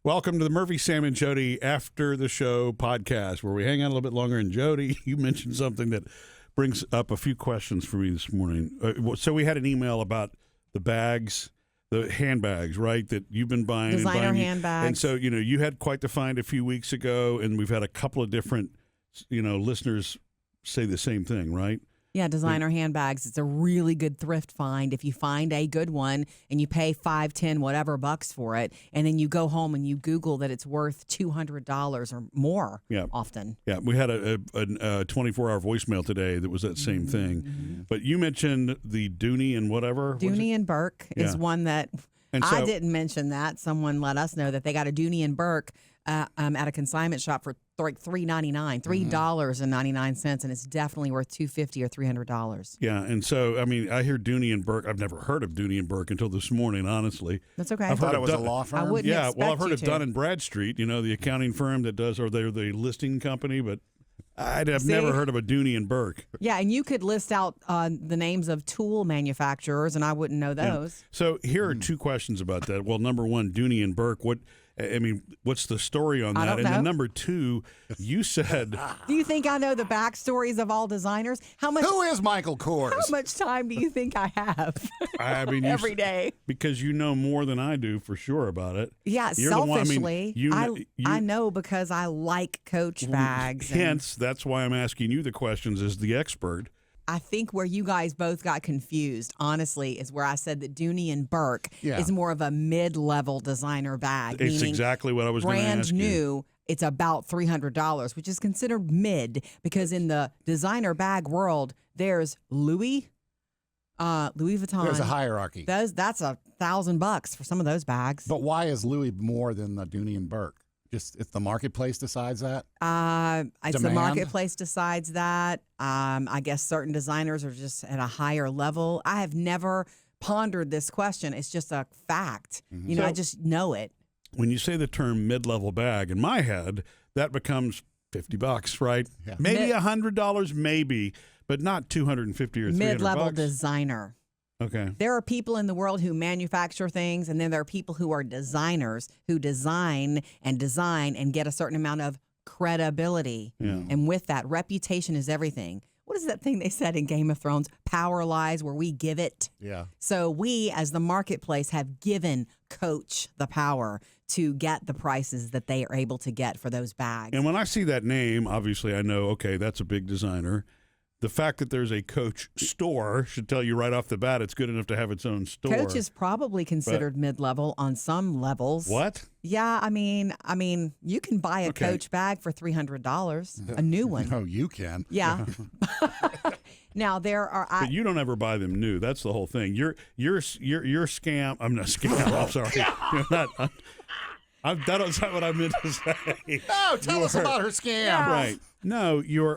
Welcome to the Murphy, Sam, and Jodi After the Show podcast, where we hang out a little bit longer. And Jodi, you mentioned something that brings up a few questions for me this morning. So we had an email about the bags, the handbags, right, that you've been buying. Designer handbags. And so, you had quite the find a few weeks ago, and we've had a couple of different, listeners say the same thing, right? Yeah, designer handbags. It's a really good thrift find. If you find a good one and you pay $5, $10, whatever bucks for it, and then you go home and you Google that it's worth $200 or more often. Yeah, we had a 24-hour voicemail today that was that same thing. But you mentioned the Dooney and whatever. Dooney and Burke is one that I didn't mention that. Someone let us know that they got a Dooney and Burke at a consignment shop for like $3.99, $3.99, and it's definitely worth $250 or $300. Yeah, and so I hear Dooney and Burke. I've never heard of Dooney and Burke until this morning. Honestly, that's okay. I thought it was a law firm. I wouldn't I've heard of to. Dun and Bradstreet. The accounting firm that does, or they're the listing company, but I've never heard of a Dooney and Burke. Yeah, and you could list out the names of tool manufacturers, and I wouldn't know those. Yeah. So here are two questions about that. Well, number one, Dooney and Burke. What's the story on that? I don't know. And then number two, you said... Do you think I know the backstories of all designers? Who is Michael Kors? How much time do you think I have every day? Because you know more than I do for sure about it. Yeah, You're selfishly, I know because I like Coach bags. Hence, that's why I'm asking you the questions as the expert. I think where you guys both got confused, honestly, is where I said that Dooney and Burke is more of a mid-level designer bag. It's exactly what I was going to ask you. Brand new, it's about $300, which is considered mid because in the designer bag world, there's Louis Vuitton. There's a hierarchy. That's $1,000 for some of those bags. But why is Louis more than the Dooney and Burke? Just if the marketplace decides that? It's the marketplace decides that. I guess certain designers are just at a higher level. I have never pondered this question. It's just a fact. Mm-hmm. I just know it. When you say the term mid-level bag, in my head, that becomes $50, right? Yeah. Maybe $100, maybe, but not $250 or $300. Mid-level designer. Okay. There are people in the world who manufacture things, and then there are people who are designers who design and get a certain amount of credibility. Yeah. And with that, reputation is everything. What is that thing they said in Game of Thrones? Power lies where we give it. Yeah. So we, as the marketplace, have given Coach the power to get the prices that they are able to get for those bags. And when I see that name, obviously I know, okay, that's a big designer. The fact that there's a Coach store should tell you right off the bat it's good enough to have its own store. Coach is probably considered mid-level on some levels. What? Yeah, I mean, you can buy a Coach bag for $300, a new one. No, you can. Yeah. Now there are. But you don't ever buy them new. That's the whole thing. You're scam. I'm not scam. I'm sorry. You're not. That's not what I meant to say. Oh, tell us about her scam. Yeah. Right. No, your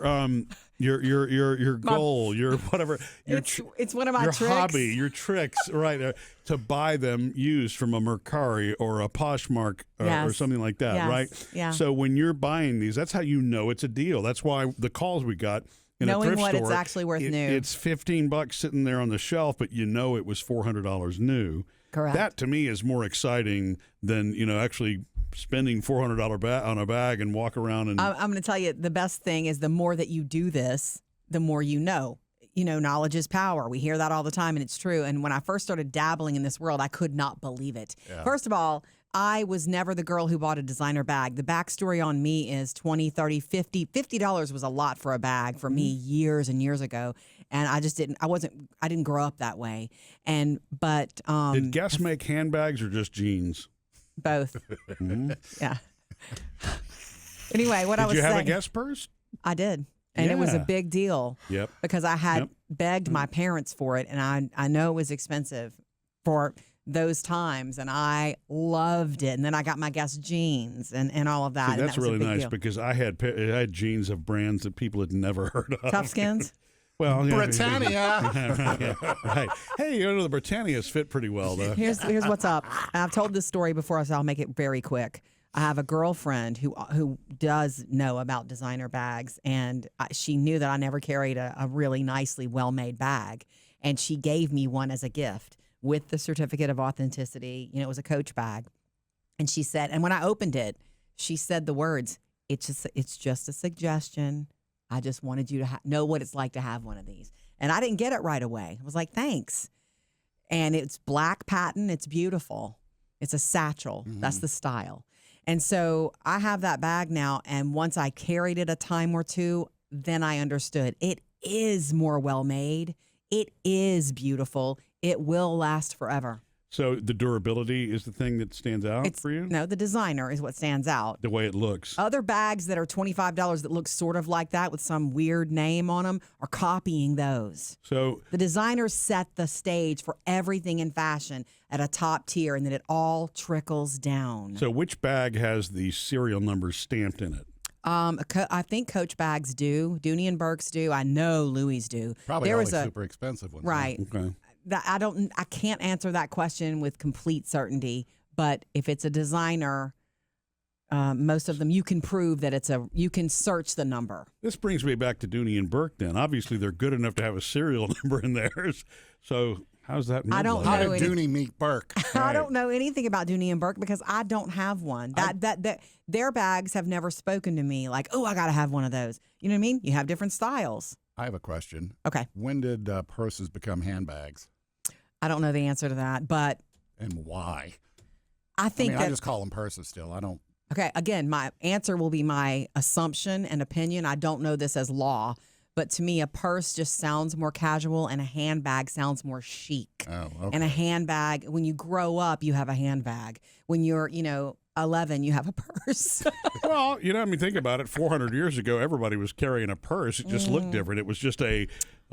goal, your whatever. It's one of my your tricks. hobby, your tricks, right? To buy them used from a Mercari or a Poshmark or something like that, right? Yeah. So when you're buying these, that's how you know it's a deal. That's why the calls we got in knowing a thrift what store, it's actually worth new. It's $15 sitting there on the shelf, but you know it was $400 new. Correct. That to me is more exciting than actually spending $400 on a bag and walk around and. I'm going to tell you the best thing is the more that you do this, the more you know. Knowledge is power. We hear that all the time, and it's true. And when I first started dabbling in this world, I could not believe it. Yeah. First of all, I was never the girl who bought a designer bag. The backstory on me is $20, $30, $50. $50 was a lot for a bag for me years and years ago. And I just didn't, I didn't grow up that way. But did Guess make handbags or just jeans? Both. Yeah. Anyway, what I was saying. Did you have a Guess purse? I did. And it was a big deal. Yep. Because I had begged my parents for it, and I know it was expensive for those times, and I loved it. And then I got my Guess jeans and all of that. See, that's and that was really a big nice deal. because I had jeans of brands that people had never heard of. Tough Skins? Well, Britannia. Right. Hey, the Britannias fit pretty well, though. Here's what's up. I've told this story before, so I'll make it very quick. I have a girlfriend who does know about designer bags, and she knew that I never carried a really nicely well-made bag, and she gave me one as a gift with the certificate of authenticity. It was a Coach bag. And she said, and when I opened it, she said the words, it's just a suggestion. I just wanted you to know what it's like to have one of these. And I didn't get it right away. I was like, thanks. And it's black patent. It's beautiful. It's a satchel. That's the style. And so I have that bag now. And once I carried it a time or two, then I understood it is more well-made. It is beautiful. It will last forever. So the durability is the thing that stands out for you? No, the designer is what stands out. The way it looks. Other bags that are $25 that look sort of like that with some weird name on them are copying those. So the designers set the stage for everything in fashion at a top tier, and then it all trickles down. So which bag has the serial numbers stamped in it? I think Coach bags do. Dooney and Burke's do. I know Louis do. Probably all the super expensive ones. Right. Okay. I can't answer that question with complete certainty, but if it's a designer, most of them you can prove that you can search the number. This brings me back to Dooney and Burke then. Obviously they're good enough to have a serial number in theirs. So how's that? I don't How know did Dooney meet Burke? I don't know anything about Dooney and Burke because I don't have one. Their bags have never spoken to me like, oh, I got to have one of those. You know what I mean? You have different styles. I have a question. Okay. When did purses become handbags? I don't know the answer to that, but. And why? I just call them purses still. I don't. Okay. Again, my answer will be my assumption and opinion. I don't know this as law, but to me, a purse just sounds more casual and a handbag sounds more chic. Oh, okay. And a handbag, when you grow up, you have a handbag. When you're, 11, you have a purse. Well, think about it. 400 years ago, everybody was carrying a purse. It just looked different. It was just a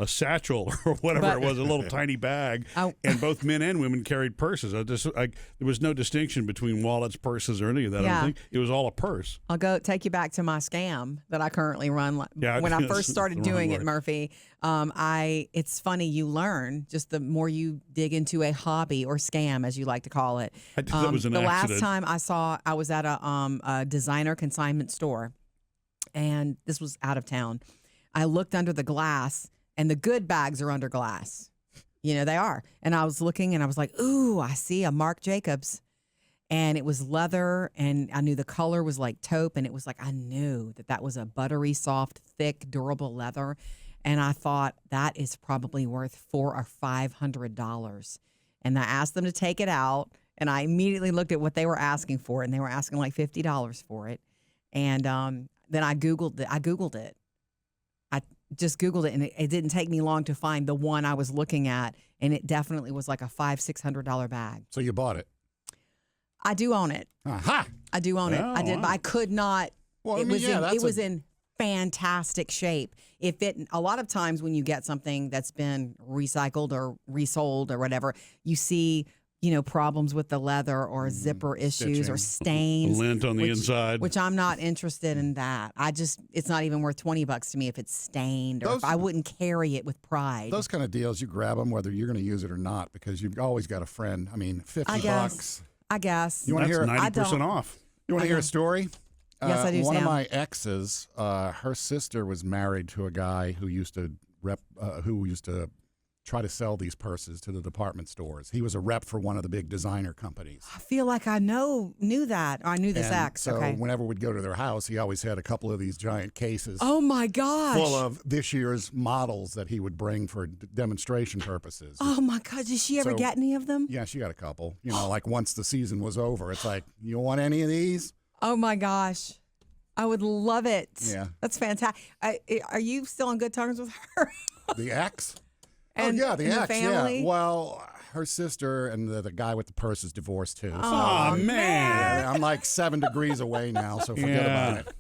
satchel or whatever it was, a little tiny bag. And both men and women carried purses. There was no distinction between wallets, purses, or any of that. Yeah. I don't think it was all a purse. I'll go take you back to my scam that I currently run. Yeah, when I first started doing it, work. Murphy, it's funny, you learn just the more you dig into a hobby or scam, as you like to call it. That was an the accident. last time I was at a designer consignment store, and this was out of town. I looked under the glass, and the good bags are under glass. They are. And I was looking, and I was like, ooh, I see a Marc Jacobs. And it was leather, and I knew the color was like taupe, and it was like I knew that was a buttery, soft, thick, durable leather. And I thought that is probably worth $400 or $500. And I asked them to take it out, and I immediately looked at what they were asking for it, and they were asking like $50 for it. And then I Googled it. I just Googled it, and it didn't take me long to find the one I was looking at, and it definitely was like a $500-$600 bag. So you bought it? I do own it. Aha! I do own it. Oh, I did, but I could not. Well, It was in fantastic shape. A lot of times when you get something that's been recycled or resold or whatever, you see, problems with the leather or zipper issues or stains. Lint on the inside. Which I'm not interested in that. It's not even worth $20 to me if it's stained or if I wouldn't carry it with pride. Those kind of deals, you grab them whether you're going to use it or not because you've always got a friend. I mean, $50. I guess. You want to hear 90% off. You want to hear a story? Yes, I do, One Sam. of my exes, her sister was married to a guy who used to try to sell these purses to the department stores. He was a rep for one of the big designer companies. I feel like I knew that. Or I knew this ex. So okay. whenever we'd go to their house, he always had a couple of these giant cases. Oh my gosh. Full of this year's models that he would bring for demonstration purposes. Oh my God. Did she ever get any of them? Yeah, she got a couple. Like once the season was over, it's like, you want any of these? Oh my gosh. I would love it. Yeah. That's fantastic. Are you still on good terms with her? The ex? And, oh, yeah, the and ex, family? yeah. Well, her sister and the guy with the purse is divorced too. So Oh, man. I'm like 7 degrees away now, so forget about it.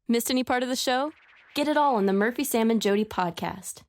Missed any part of the show? Get it all on the Murphy, Sam, and Jody podcast.